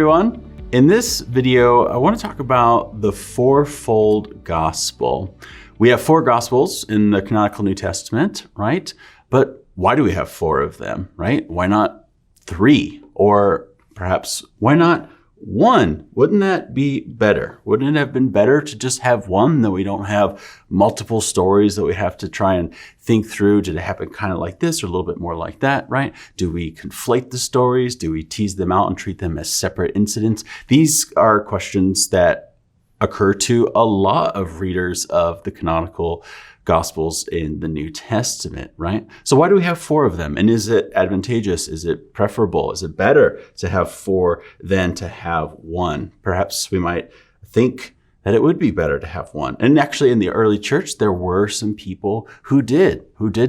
everyone. In this video, I want to talk about the Fourfold Gospel. We have 4 Gospels in the canonical New Testament, right? But why do we have 4 of them, right? Why not 3? Or perhaps why not 1? Wouldn't that be better? Wouldn't it have been better to just have 1, that we don't have multiple stories that we have to try and think through? Did it happen kind of like this or a little bit more like that, right? Do we conflate the stories? Do we tease them out and treat them as separate incidents? These are questions that occur to a lot of readers of the canonical Gospels in the New Testament, right? So why do we have 4 of them? And is it advantageous? Is it preferable? Is it better to have 4 than to have 1? Perhaps we might think that it would be better to have 1. And actually in the early church, there were some people who did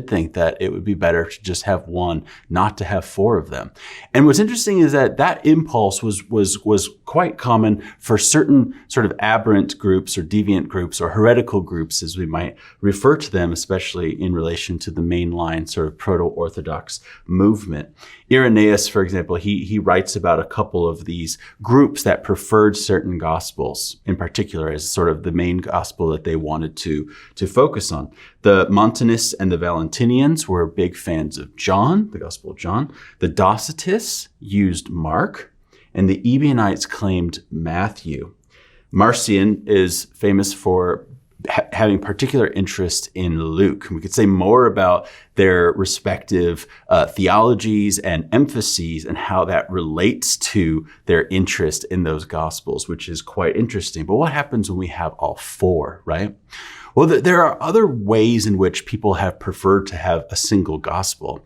think that it would be better to just have 1, not to have 4 of them. And what's interesting is that impulse was quite common for certain sort of aberrant groups or deviant groups or heretical groups, as we might refer to them, especially in relation to the mainline sort of proto-Orthodox movement. Irenaeus, for example, he writes about a couple of these groups that preferred certain gospels in particular as sort of the main gospel that they wanted to focus on. The Montanists and the Valentinians were big fans of John, the Gospel of John. The Docetists used Mark, and the Ebionites claimed Matthew. Marcion is famous for having particular interest in Luke. We could say more about their respective theologies and emphases and how that relates to their interest in those Gospels, which is quite interesting. But what happens when we have all 4, right? Well, there are other ways in which people have preferred to have a single gospel.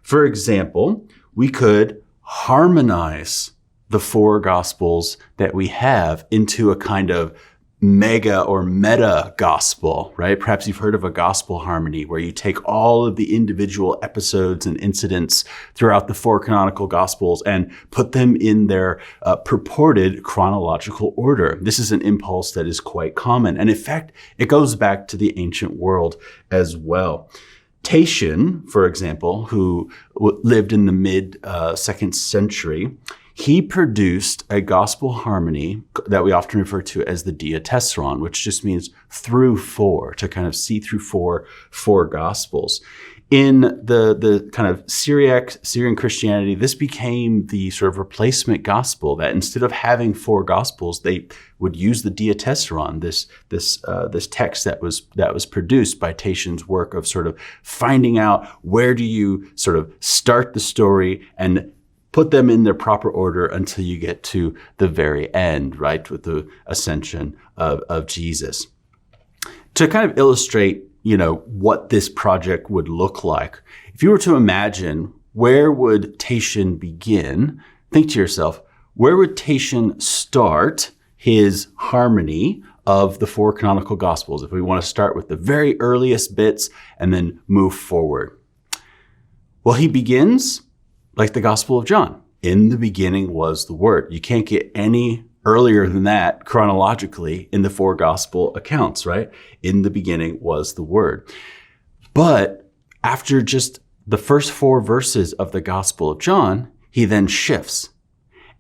For example, we could harmonize the 4 Gospels that we have into a kind of mega or meta gospel, right? Perhaps you've heard of a gospel harmony where you take all of the individual episodes and incidents throughout the 4 canonical Gospels and put them in their purported chronological order. This is an impulse that is quite common. And in fact, it goes back to the ancient world as well. Tatian, for example, who lived in the mid-2nd century, he produced a gospel harmony that we often refer to as the diatessaron, which just means through 4, to kind of see through four gospels. In the kind of Syrian Christianity, this became the sort of replacement gospel, that instead of having 4 gospels, they would use the diatessaron, this text that was produced by Tatian's work of sort of finding out where do you sort of start the story and put them in their proper order until you get to the very end, right, with the ascension of Jesus. To kind of illustrate, what this project would look like, if you were to imagine where would Tatian begin, think to yourself, where would Tatian start his harmony of the 4 canonical Gospels, if we want to start with the very earliest bits and then move forward? Well, he begins like the Gospel of John. In the beginning was the Word. You can't get any earlier than that chronologically in the 4 Gospel accounts, right? In the beginning was the Word. But after just the first 4 verses of the Gospel of John, he then shifts.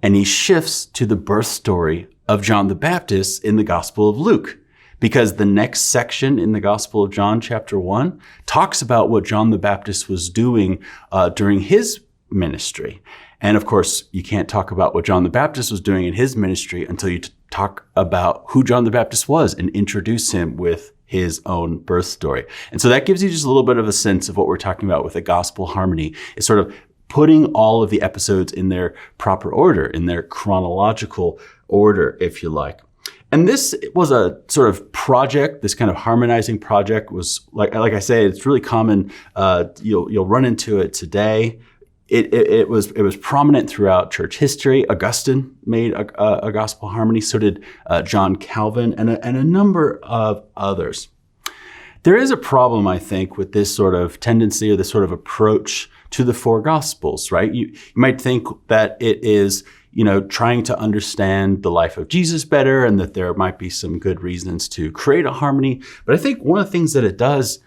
And he shifts to the birth story of John the Baptist in the Gospel of Luke. Because the next section in the Gospel of John, chapter 1, talks about what John the Baptist was doing during his ministry. And of course, you can't talk about what John the Baptist was doing in his ministry until you talk about who John the Baptist was and introduce him with his own birth story. And so that gives you just a little bit of a sense of what we're talking about with a gospel harmony. It's sort of putting all of the episodes in their proper order, in their chronological order, if you like. And this was a sort of project, this kind of harmonizing project was, like I say, it's really common. You'll run into it today. It was prominent throughout church history. Augustine made a gospel harmony. So did John Calvin and a number of others. There is a problem, I think, with this sort of tendency or this sort of approach to the 4 Gospels, right? You might think that it is, trying to understand the life of Jesus better and that there might be some good reasons to create a harmony. But I think one of the things that it does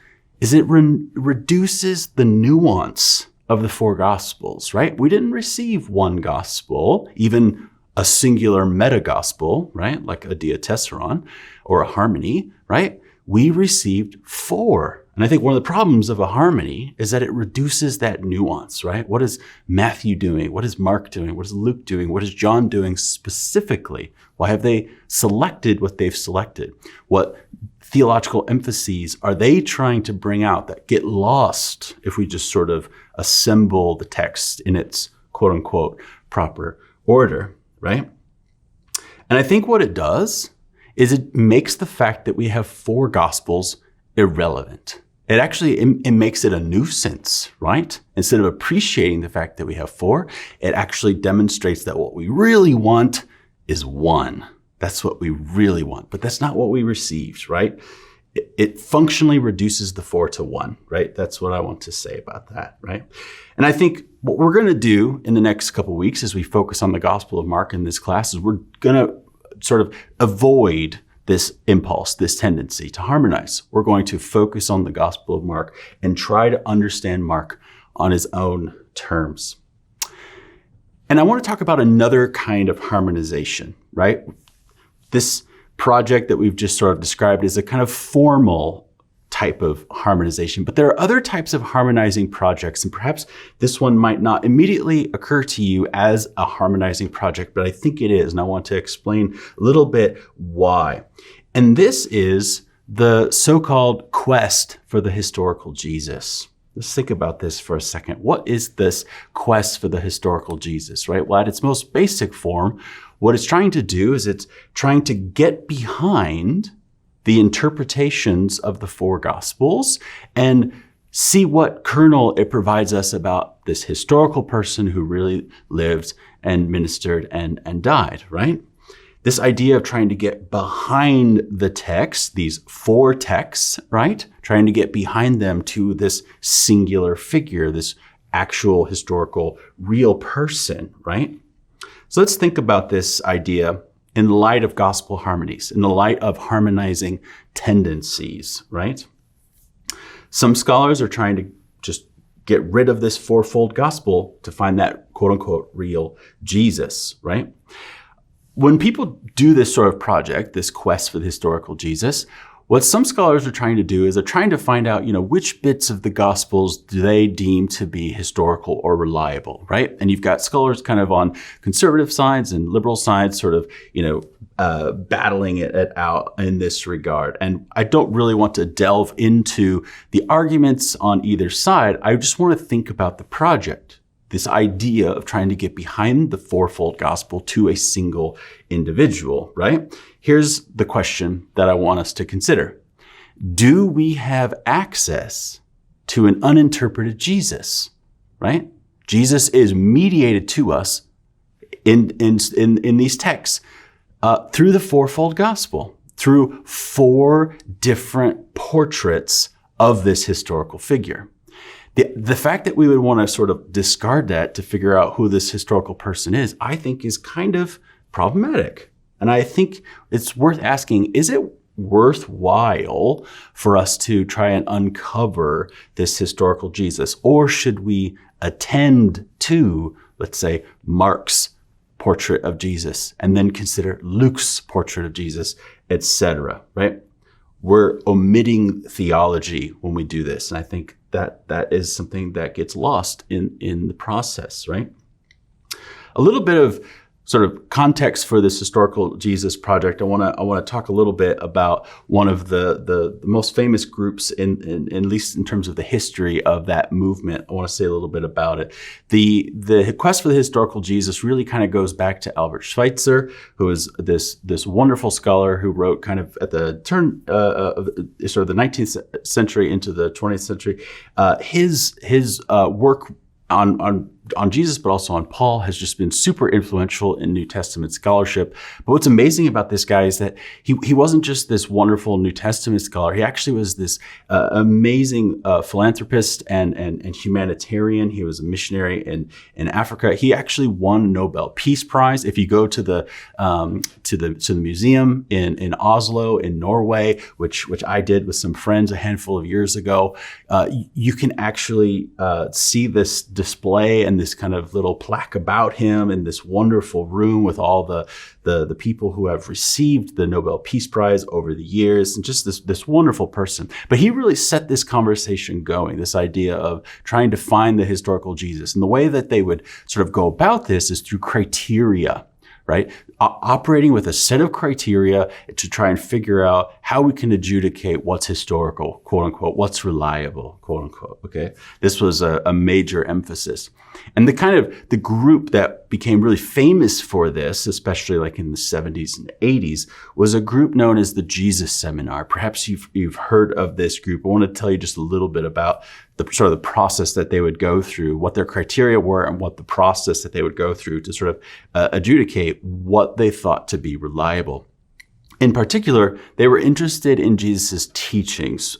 is it reduces the nuance of the 4 Gospels, right? We didn't receive one gospel, even a singular meta-gospel, right? Like a diatessaron or a harmony, right? We received 4. And I think one of the problems of a harmony is that it reduces that nuance, right? What is Matthew doing? What is Mark doing? What is Luke doing? What is John doing specifically? Why have they selected what they've selected? What theological emphases are they trying to bring out that get lost if we just sort of assemble the text in its quote unquote proper order, right? And I think what it does is it makes the fact that we have 4 gospels irrelevant. It actually, it makes it a nuisance, right? Instead of appreciating the fact that we have 4, it actually demonstrates that what we really want is 1. That's what we really want, but that's not what we received, right? It functionally reduces the 4 to 1, right? That's what I want to say about that, right? And I think what we're going to do in the next couple of weeks as we focus on the Gospel of Mark in this class is we're going to sort of avoid this impulse, this tendency to harmonize. We're going to focus on the Gospel of Mark and try to understand Mark on his own terms. And I want to talk about another kind of harmonization, right? This project that we've just sort of described is a kind of formal type of harmonization, but there are other types of harmonizing projects, and perhaps this one might not immediately occur to you as a harmonizing project, but I think it is, and I want to explain a little bit why. And this is the so-called quest for the historical Jesus. Let's think about this for a second. What is this quest for the historical Jesus, right? Well, at its most basic form, what it's trying to do is it's trying to get behind the interpretations of the 4 Gospels and see what kernel it provides us about this historical person who really lived and ministered and died, right? This idea of trying to get behind the text, these 4 texts, right? Trying to get behind them to this singular figure, this actual historical real person, right? So let's think about this idea in the light of gospel harmonies, in the light of harmonizing tendencies, right? Some scholars are trying to just get rid of this fourfold gospel to find that quote unquote real Jesus, right? When people do this sort of project, this quest for the historical Jesus, what some scholars are trying to do is they're trying to find out, which bits of the Gospels do they deem to be historical or reliable, right? And you've got scholars kind of on conservative sides and liberal sides sort of, battling it out in this regard. And I don't really want to delve into the arguments on either side. I just want to think about the project, this idea of trying to get behind the fourfold gospel to a single individual, right? Here's the question that I want us to consider. Do we have access to an uninterpreted Jesus, right? Jesus is mediated to us in these texts through the fourfold gospel, through 4 different portraits of this historical figure. The fact that we would want to sort of discard that to figure out who this historical person is, I think is kind of problematic. And I think it's worth asking, is it worthwhile for us to try and uncover this historical Jesus? Or should we attend to, let's say, Mark's portrait of Jesus and then consider Luke's portrait of Jesus, etc., right? We're omitting theology when we do this. And I think that is something that gets lost in the process, right? A little bit of sort of context for this historical Jesus project. I want to talk a little bit about one of the most famous groups in at least in terms of the history of that movement. I want to say a little bit about it. The quest for the historical Jesus really kind of goes back to Albert Schweitzer, who is this wonderful scholar who wrote kind of at the turn of sort of the 19th century into the 20th century. His work on Jesus, but also on Paul, has just been super influential in New Testament scholarship. But what's amazing about this guy is that he wasn't just this wonderful New Testament scholar. He actually was this amazing philanthropist and humanitarian. He was a missionary in Africa. He actually won a Nobel Peace Prize. If you go to the museum in Oslo in Norway, which I did with some friends a handful of years ago, you can actually see this display and and this kind of little plaque about him in this wonderful room with all the people who have received the Nobel Peace Prize over the years, and just this wonderful person. But he really set this conversation going, this idea of trying to find the historical Jesus. And the way that they would sort of go about this is through criteria, right? Operating with a set of criteria to try and figure out how we can adjudicate what's historical, quote unquote, what's reliable, quote unquote, okay? This was a major emphasis. And the group that became really famous for this, especially like in the 70s and 80s, was a group known as the Jesus Seminary. Perhaps you've heard of this group. I want to tell you just a little bit about the sort of the process that they would go through, what their criteria were, and what the process that they would go through to sort of adjudicate what they thought to be reliable. In particular, they were interested in Jesus' teachings,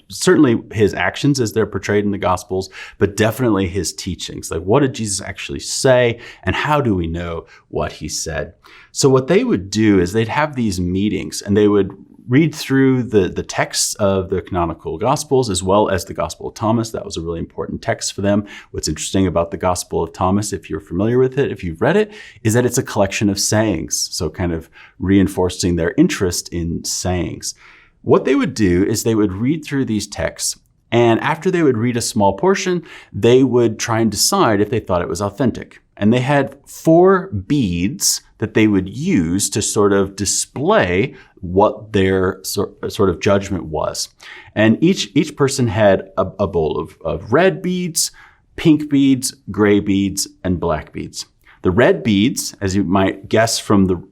certainly his actions as they're portrayed in the Gospels, but definitely his teachings. Like, what did Jesus actually say, and how do we know what he said? So what they would do is they'd have these meetings, and they would read through the texts of the canonical Gospels as well as the Gospel of Thomas. That was a really important text for them. What's interesting about the Gospel of Thomas, if you're familiar with it, if you've read it, is that it's a collection of sayings. So kind of reinforcing their interest in sayings. What they would do is they would read through these texts, and after they would read a small portion, they would try and decide if they thought it was authentic. And they had 4 beads that they would use to sort of display what their sort of judgment was. And each person had a bowl of red beads, pink beads, gray beads, and black beads. The red beads, as you might guess from the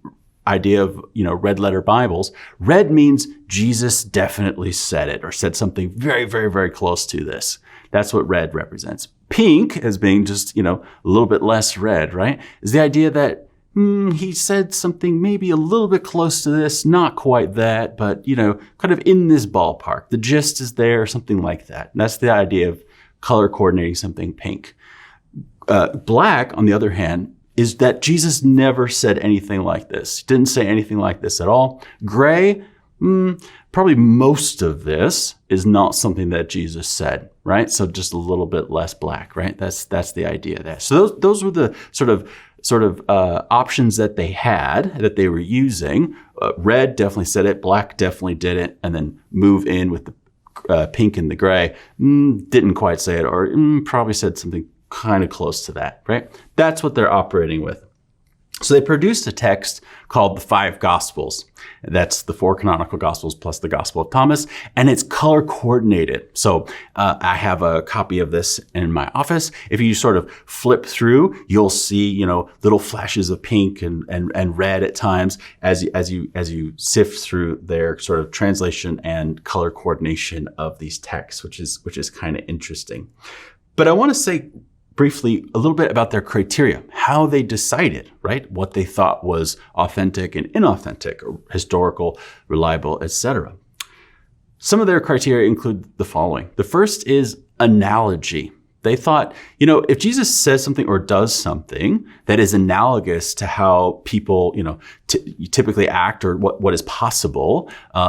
idea of, red letter Bibles, red means Jesus definitely said it or said something very, very, very close to this. That's what red represents. Pink, as being just, a little bit less red, right, is the idea that he said something maybe a little bit close to this, not quite that, but, kind of in this ballpark. The gist is there, something like that. And that's the idea of color coordinating something pink. Black, on the other hand, is that Jesus never said anything like this. He didn't say anything like this at all. Gray, probably most of this is not something that Jesus said, right? So just a little bit less black, right? That's the idea there. So those were the sort of options that they had, that they were using. Red definitely said it, black definitely didn't, and then move in with the pink and the gray. Didn't quite say it, or probably said something kind of close to that, right? That's what they're operating with. So they produced a text called the 5 Gospels. That's the 4 canonical Gospels plus the Gospel of Thomas, and it's color coordinated. So I have a copy of this in my office. If you sort of flip through, you'll see, little flashes of pink and red at times as you sift through their sort of translation and color coordination of these texts, which is kind of interesting. But I want to say briefly a little bit about their criteria, how they decided, right, what they thought was authentic and inauthentic, or historical, reliable, etc. Some of their criteria include the following. The first is analogy. They thought, if Jesus says something or does something that is analogous to how people, typically act, or what is possible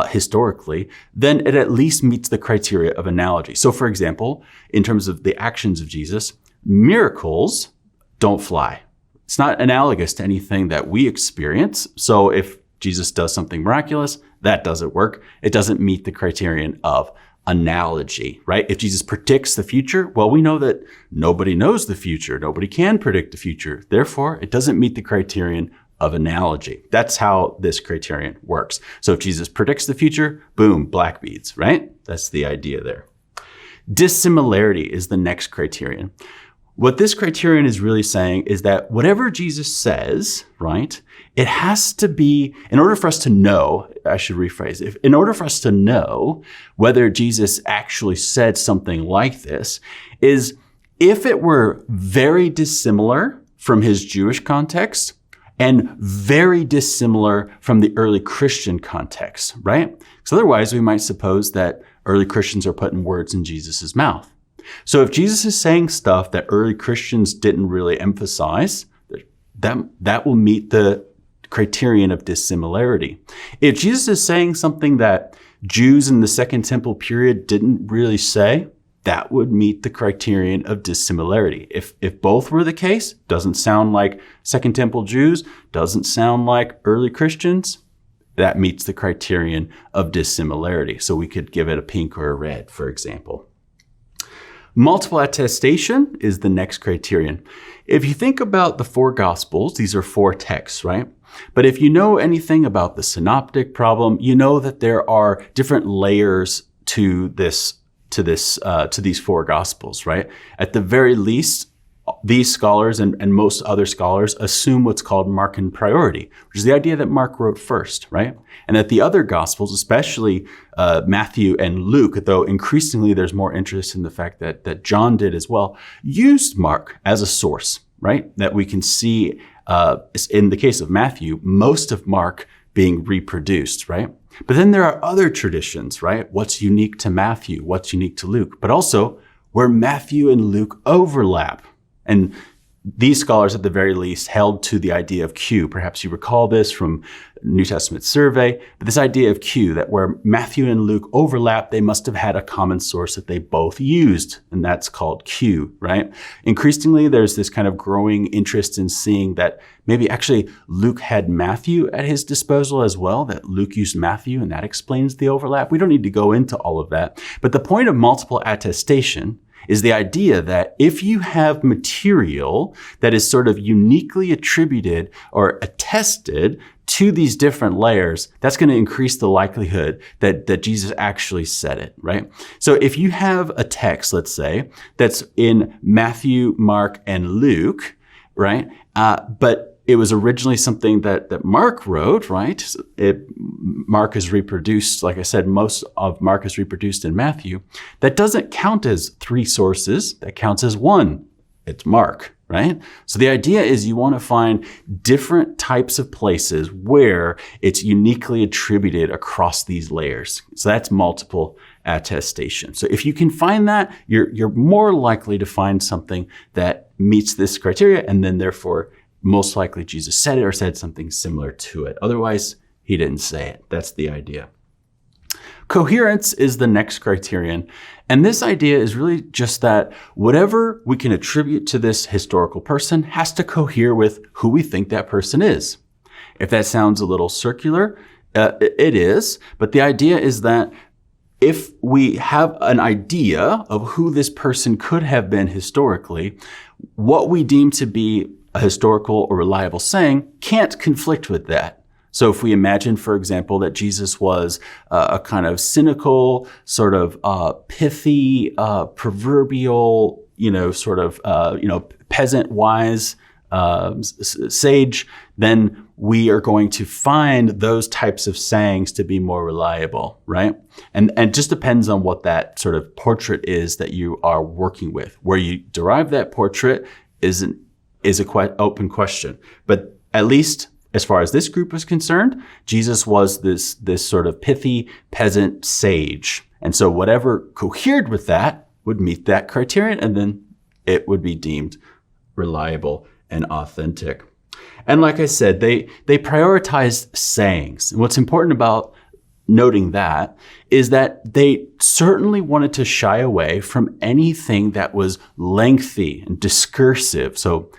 historically, then it at least meets the criteria of analogy. So, for example, in terms of the actions of Jesus, miracles don't fly. It's not analogous to anything that we experience. So if Jesus does something miraculous, that doesn't work. It doesn't meet the criterion of analogy, right? If Jesus predicts the future, well, we know that nobody knows the future. Nobody can predict the future. Therefore, it doesn't meet the criterion of analogy. That's how this criterion works. So if Jesus predicts the future, boom, black beads, right? That's the idea there. Dissimilarity is the next criterion. What this criterion is really saying is that whatever Jesus says, right, it has to be, in order for us to know, I should rephrase it, in order for us to know whether Jesus actually said something like this, is if it were very dissimilar from his Jewish context and very dissimilar from the early Christian context, right? Because otherwise we might suppose that early Christians are putting words in Jesus' mouth. So if Jesus is saying stuff that early Christians didn't really emphasize, that will meet the criterion of dissimilarity. If Jesus is saying something that Jews in the Second Temple period didn't really say, that would meet the criterion of dissimilarity. If both were the case, doesn't sound like Second Temple Jews, doesn't sound like early Christians, that meets the criterion of dissimilarity. So we could give it a pink or a red, for example. Multiple attestation is the next criterion. If you think about the four Gospels, these are four texts, right? But if you know anything about the synoptic problem, you know that there are different layers to these four Gospels, right? At the very least, these scholars and most other scholars assume what's called Markan priority, which is the idea that Mark wrote first, right? And that the other Gospels, especially Matthew and Luke, though increasingly there's more interest in the fact that John did as well, used Mark as a source, right? That we can see in the case of Matthew, most of Mark being reproduced, right? But then there are other traditions, right? What's unique to Matthew? What's unique to Luke? But also where Matthew and Luke overlap. And these scholars, at the very least, held to the idea of Q. Perhaps you recall this from New Testament survey, but this idea of Q, that where Matthew and Luke overlap, they must have had a common source that they both used, and that's called Q, right? Increasingly, there's this kind of growing interest in seeing that maybe actually Luke had Matthew at his disposal as well, that Luke used Matthew, and that explains the overlap. We don't need to go into all of that. But the point of multiple attestation is the idea that if you have material that is sort of uniquely attributed or attested to these different layers, that's going to increase the likelihood that Jesus actually said it, right? So if you have a text, let's say, that's in Matthew, Mark, and Luke, right? But it was originally something that Mark wrote, right? Mark is reproduced, like I said, most of Mark is reproduced in Matthew. That doesn't count as three sources. That counts as one. It's Mark, right? So the idea is you want to find different types of places where it's uniquely attributed across these layers. So that's multiple attestation. So if you can find that, you're more likely to find something that meets this criteria, and then therefore most likely Jesus said it or said something similar to it. Otherwise, he didn't say it. That's the idea. Coherence is the next criterion. And this idea is really just that whatever we can attribute to this historical person has to cohere with who we think that person is. If that sounds a little circular, it is. But the idea is that if we have an idea of who this person could have been historically, what we deem to be a historical or reliable saying can't conflict with that. So if we imagine, for example, that Jesus was a kind of cynical, sort of pithy, proverbial, peasant-wise sage, then we are going to find those types of sayings to be more reliable, right? And it just depends on what that sort of portrait is that you are working with. Where you derive that portrait is a quite open question. But at least as far as this group is concerned, Jesus was this sort of pithy peasant sage. And so whatever cohered with that would meet that criterion, and then it would be deemed reliable and authentic. And like I said, they prioritized sayings. And what's important about noting that is that they certainly wanted to shy away from anything that was lengthy and discursive. So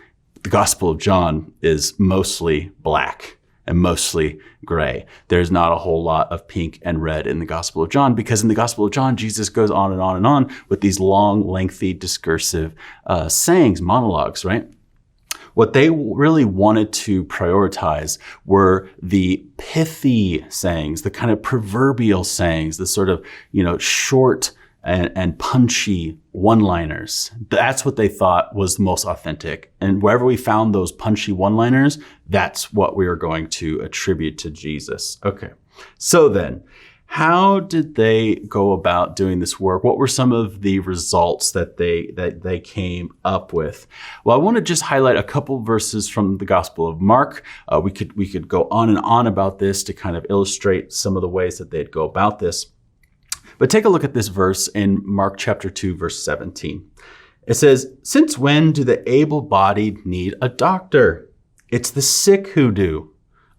the Gospel of John is mostly black and mostly gray. There's not a whole lot of pink and red in the Gospel of John, because in the Gospel of John, Jesus goes on and on and on with these long, lengthy, discursive sayings, monologues, right? What they really wanted to prioritize were the pithy sayings, the kind of proverbial sayings, the sort of, short and punchy one-liners. That's what they thought was the most authentic. And wherever we found those punchy one-liners, that's what we are going to attribute to Jesus. Okay, so then, how did they go about doing this work? What were some of the results that they came up with? Well, I want to just highlight a couple verses from the Gospel of Mark. We could go on and on about this to kind of illustrate some of the ways that they'd go about this. But take a look at this verse in Mark chapter 2, verse 17. It says, "Since when do the able-bodied need a doctor? It's the sick who do.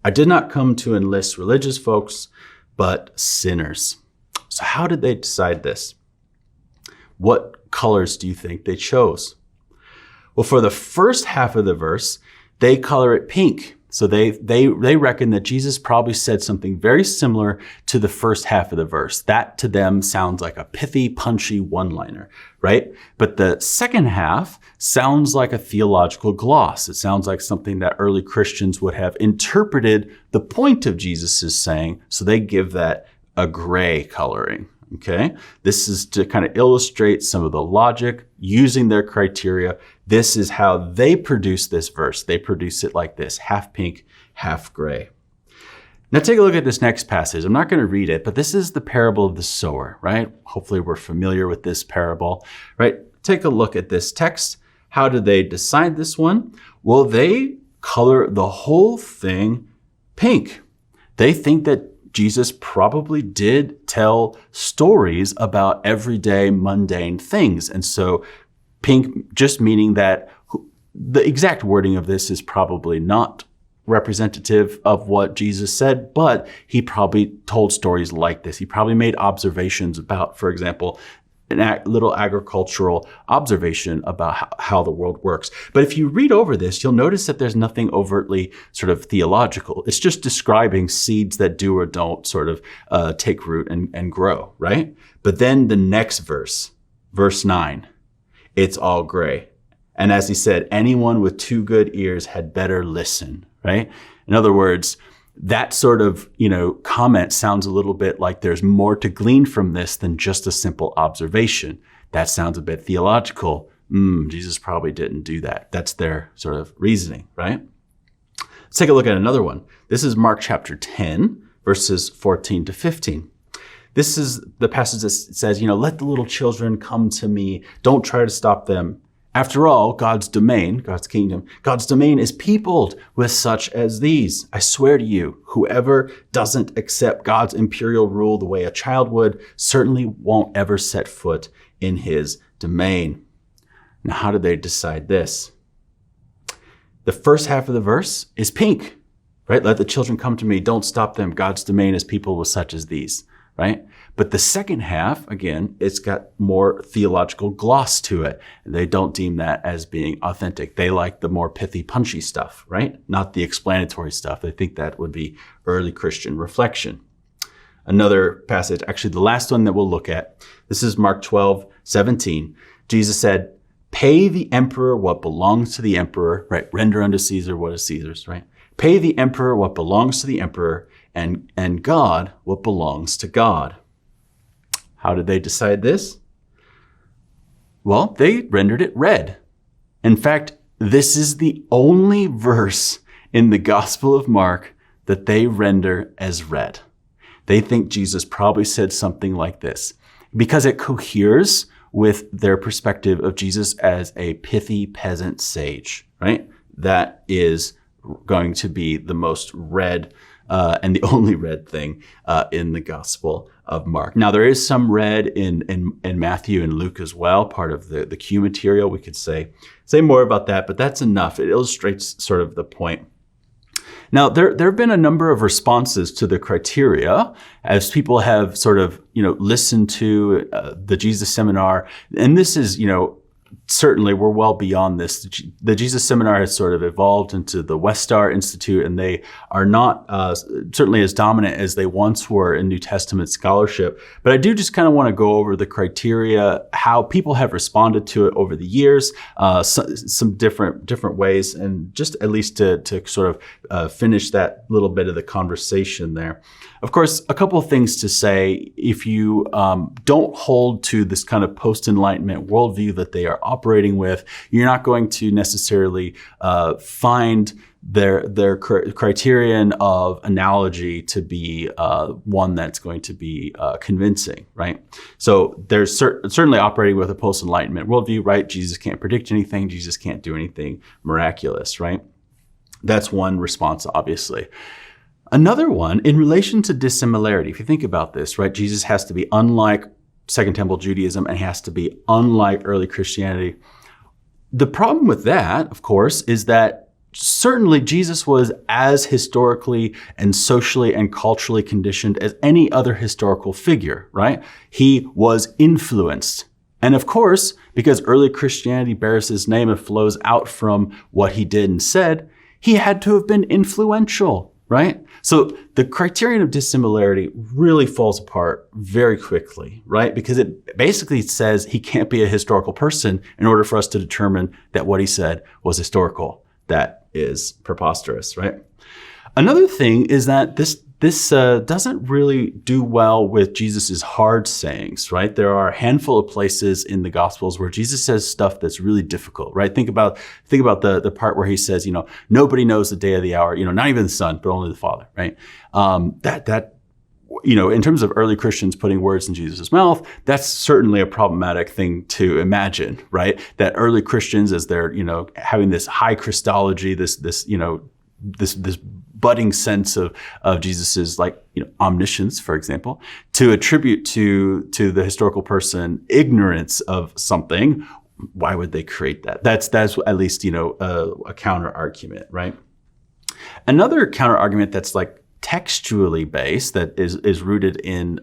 I did not come to enlist religious folks, but sinners." So how did they decide this? What what colors do you think they chose? Well, for the first half of the verse, they color it pink. So they reckon that Jesus probably said something very similar to the first half of the verse. That to them sounds like a pithy, punchy one-liner, right? But the second half sounds like a theological gloss. It sounds like something that early Christians would have interpreted the point of Jesus' saying, so they give that a gray coloring. Okay, this is to kind of illustrate some of the logic using their criteria. This is how they produce this verse. They produce it like this, half pink, half gray. Now take a look at this next passage. I'm not going to read it, but this is the parable of the sower, right? Hopefully we're familiar with this parable, right? Take a look at this text. How do they decide this one? Well, they color the whole thing pink. They think that Jesus probably did tell stories about everyday mundane things. And so pink just meaning that the exact wording of this is probably not representative of what Jesus said, but he probably told stories like this. He probably made observations about, for example, a little agricultural observation about how the world works. But if you read over this, you'll notice that there's nothing overtly sort of theological. It's just describing seeds that do or don't sort of take root and grow, right? But then the next verse, verse 9, it's all gray. And as he said, anyone with 2 good ears had better listen, right? In other words, that sort of, comment sounds a little bit like there's more to glean from this than just a simple observation. That sounds a bit theological. Jesus probably didn't do that. That's their sort of reasoning, right? Let's take a look at another one. This is Mark chapter 10, verses 14 to 15. This is the passage that says, let the little children come to me. Don't try to stop them. After all, God's domain, God's kingdom, God's domain is peopled with such as these. I swear to you, whoever doesn't accept God's imperial rule the way a child would certainly won't ever set foot in his domain. Now, how did they decide this? The first half of the verse is pink, right? Let the children come to me. Don't stop them. God's domain is peopled with such as these, right? But the second half, again, it's got more theological gloss to it. They don't deem that as being authentic. They like the more pithy, punchy stuff, right? Not the explanatory stuff. They think that would be early Christian reflection. Another passage, actually the last one that we'll look at, this is Mark 12:17. Jesus said, pay the emperor what belongs to the emperor, right? Render unto Caesar what is Caesar's, right? Pay the emperor what belongs to the emperor, and God what belongs to God. How did they decide this? Well, they rendered it red. In fact, this is the only verse in the Gospel of Mark that they render as red. They think Jesus probably said something like this because it coheres with their perspective of Jesus as a pithy peasant sage, right? That is going to be the most red and the only red thing in the Gospel of Mark. Now, there is some red in Matthew and Luke as well, part of the Q material. We could say more about that, but that's enough. It illustrates sort of the point. Now, there have been a number of responses to the criteria as people have sort of, listened to the Jesus Seminar. And this is, certainly we're well beyond this. The Jesus Seminar has sort of evolved into the Westar Institute, and they are not certainly as dominant as they once were in New Testament scholarship. But I do just kind of want to go over the criteria, how people have responded to it over the years, some different ways, and just at least to sort of finish that little bit of the conversation there. Of course, a couple of things to say. If you don't hold to this kind of post-Enlightenment worldview that they are operating with, you're not going to necessarily find their criterion of analogy to be one that's going to be convincing, right? So there's certainly operating with a post-Enlightenment worldview, right? Jesus can't predict anything. Jesus can't do anything miraculous, right? That's one response, obviously. Another one, in relation to dissimilarity, if you think about this, right? Jesus has to be unlike Second Temple Judaism and he has to be unlike early Christianity. The problem with that, of course, is that certainly Jesus was as historically and socially and culturally conditioned as any other historical figure, right? He was influenced And of course, because early Christianity bears his name and flows out from what he did and said, he had to have been influential, right? So the criterion of dissimilarity really falls apart very quickly, right? Because it basically says he can't be a historical person in order for us to determine that what he said was historical. That is preposterous, right? Another thing is that this doesn't really do well with Jesus's hard sayings, right? There are a handful of places in the Gospels where Jesus says stuff that's really difficult, right? Think about the part where he says, nobody knows the day or the hour, not even the Son, but only the Father, right? In terms of early Christians putting words in Jesus' mouth, that's certainly a problematic thing to imagine, right? That early Christians, as they're, having this high Christology, this budding sense of Jesus's omniscience, for example, to attribute to the historical person ignorance of something. Why would they create that? That's at least a counter argument, right? Another counter argument that's textually based, that is rooted in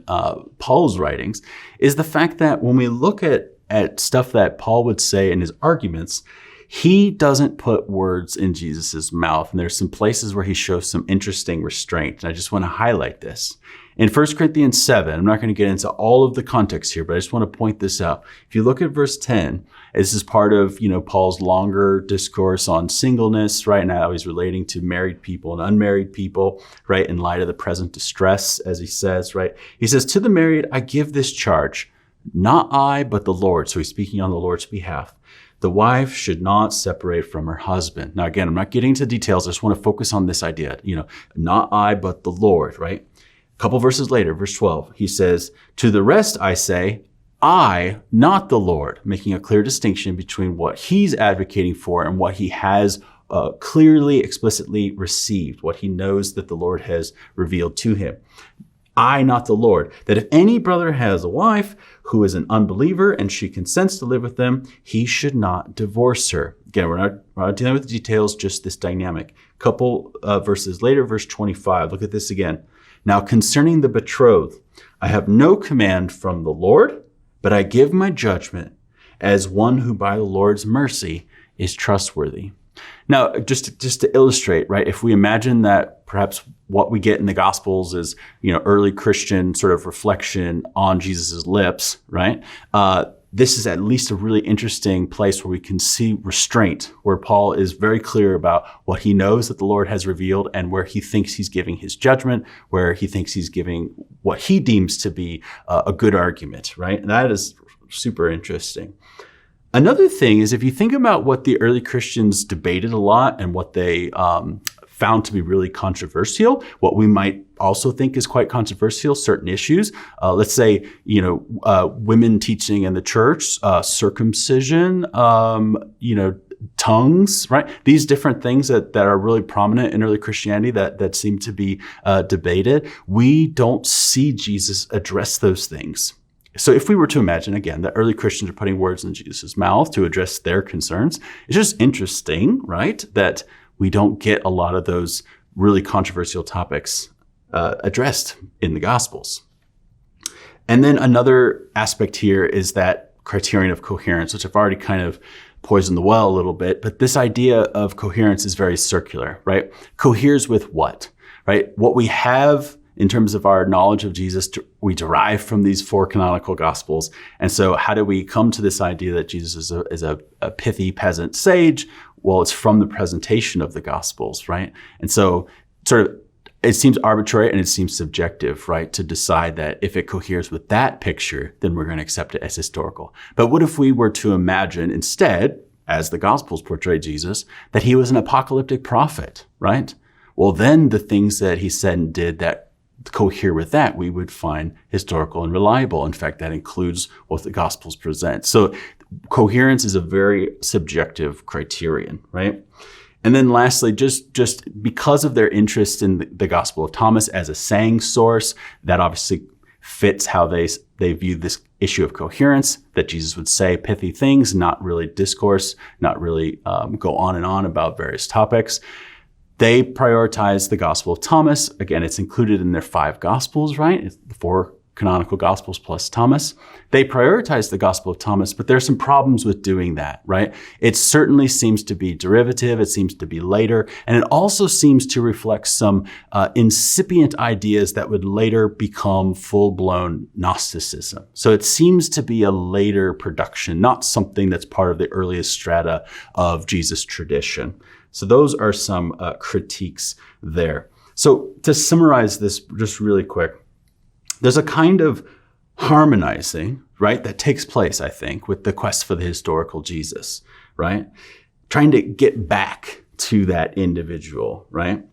Paul's writings, is the fact that when we look at stuff that Paul would say in his arguments, he doesn't put words in Jesus's mouth. And there's some places where he shows some interesting restraint. And I just want to highlight this. In 1 Corinthians 7, I'm not going to get into all of the context here, but I just want to point this out. If you look at verse 10, this is part of, Paul's longer discourse on singleness. Right now, he's relating to married people and unmarried people, right? In light of the present distress, as he says, right? He says, to the married, I give this charge, not I, but the Lord. So he's speaking on the Lord's behalf. The wife should not separate from her husband. Now, again, I'm not getting into details. I just want to focus on this idea, not I, but the Lord, right? A couple verses later, verse 12, he says, to the rest I say, I, not the Lord, making a clear distinction between what he's advocating for and what he has clearly, explicitly received, what he knows that the Lord has revealed to him. I, not the Lord, that if any brother has a wife who is an unbeliever and she consents to live with them, he should not divorce her. Again, we're not dealing with the details, just this dynamic. Couple verses later, verse 25, look at this again. Now concerning the betrothed, I have no command from the Lord, but I give my judgment as one who by the Lord's mercy is trustworthy. Now, just to illustrate, right, if we imagine that perhaps what we get in the Gospels is, early Christian sort of reflection on Jesus's lips, right? This is at least a really interesting place where we can see restraint, where Paul is very clear about what he knows that the Lord has revealed and where he thinks he's giving his judgment, where he thinks he's giving what he deems to be a good argument, right? And that is super interesting. Another thing is, if you think about what the early Christians debated a lot and what they found to be really controversial, what we might also think is quite controversial, certain issues, let's say, women teaching in the church, circumcision, tongues, right? These different things that are really prominent in early Christianity that seem to be debated. We don't see Jesus address those things. So if we were to imagine, again, that early Christians are putting words in Jesus' mouth to address their concerns, it's just interesting, right, that we don't get a lot of those really controversial topics addressed in the Gospels. And then another aspect here is that criterion of coherence, which I've already kind of poisoned the well a little bit, but this idea of coherence is very circular, right? Coheres with what, right? What we have in terms of our knowledge of Jesus, we derive from these four canonical Gospels. And so how do we come to this idea that Jesus is a pithy peasant sage? Well, it's from the presentation of the Gospels, right? And so sort of it seems arbitrary and it seems subjective, right, to decide that if it coheres with that picture, then we're going to accept it as historical. But what if we were to imagine instead, as the Gospels portray Jesus, that he was an apocalyptic prophet, right? Well, then the things that he said and did that cohere with that, we would find historical and reliable. In fact, that includes what the Gospels present. So coherence is a very subjective criterion, right? And then lastly, just because of their interest in the Gospel of Thomas as a saying source, that obviously fits how they view this issue of coherence, that Jesus would say pithy things, not really discourse, not really go on and on about various topics. They prioritize the Gospel of Thomas. Again, it's included in their 5 Gospels, right? It's the 4 canonical Gospels plus Thomas. They prioritize the Gospel of Thomas, but there's some problems with doing that, right? It certainly seems to be derivative. It seems to be later. And it also seems to reflect some incipient ideas that would later become full-blown Gnosticism. So it seems to be a later production, not something that's part of the earliest strata of Jesus' tradition. So those are some critiques there. So to summarize this just really quick, there's a kind of harmonizing, right, that takes place, I think, with the quest for the historical Jesus, right? Trying to get back to that individual, right?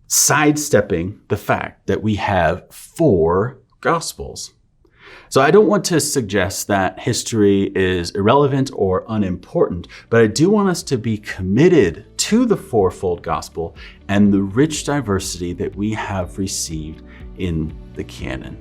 Sidestepping the fact that we have 4 Gospels. So I don't want to suggest that history is irrelevant or unimportant, but I do want us to be committed to the Fourfold Gospel and the rich diversity that we have received in the canon.